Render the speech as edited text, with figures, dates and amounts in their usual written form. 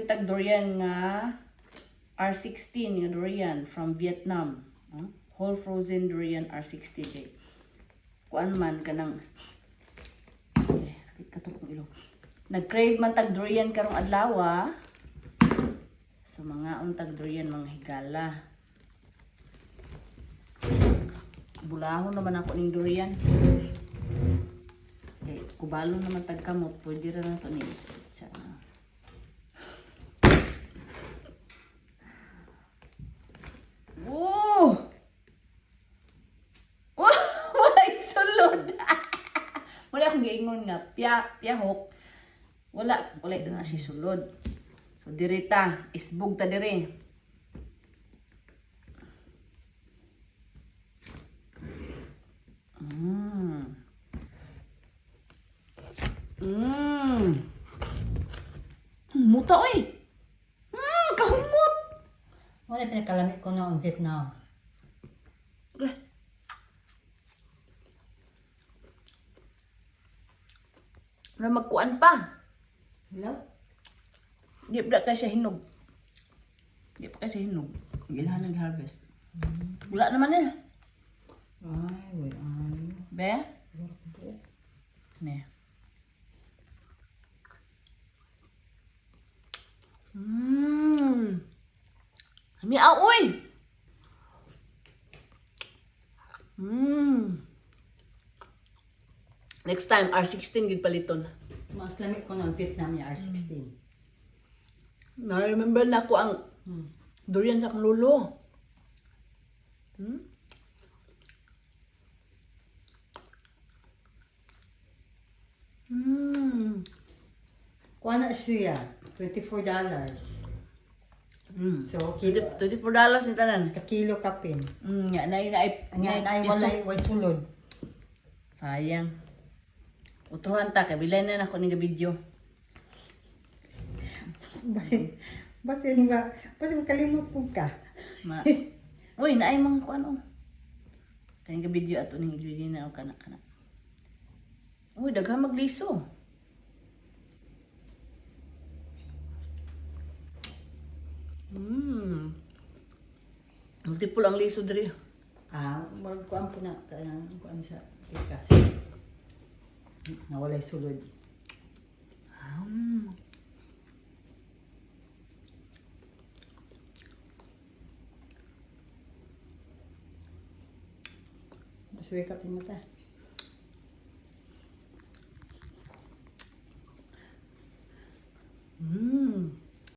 tag durian nga R16 nga durian from Vietnam. Whole frozen durian R60 kay. Kuan man kanang sakit katulog ng ilong. Nag-crave man tag durian karong adlaw. So mga untag durian mga higala. Bulahon naman ako ning durian. Okay, kubalo naman tag kamot, pwede ra na to ni isa. Oh! Oh, walay sulod. Wala akong giingon nga piyahok. Wala na si sulod. So dirita, isbog ta dire. Muta oy. Kahumot. Wala pinakalamit ko na ang Vietnam. Na magkuan pa. Hello? Di pa kasi hinog. Di pa kasi hinog. Gilahan nag-harvest. Wala naman eh. Ay, wala. Be? Ne. Ami aoy. Next time R16 gid paliton. Mas lamit ko na ang Vietnam niya, R16. Na-remember na ko ang durian sa kang lolo. Kuha na siya, $24. So, $24 ni tanan. kakilo kapin. Nga na Way sulod. Sayang. Utuhan ta kay bilay na nako ning video. Basin kalimot po ka. Ma. Uy, naay mang kuan oh. Kay nga video ato ning video na kana. Uy, daghang magliso. Multiple ang liso diri. Marag kuan po na kuan sa pikas. Nawalay sulod. Mas wake up yung mata.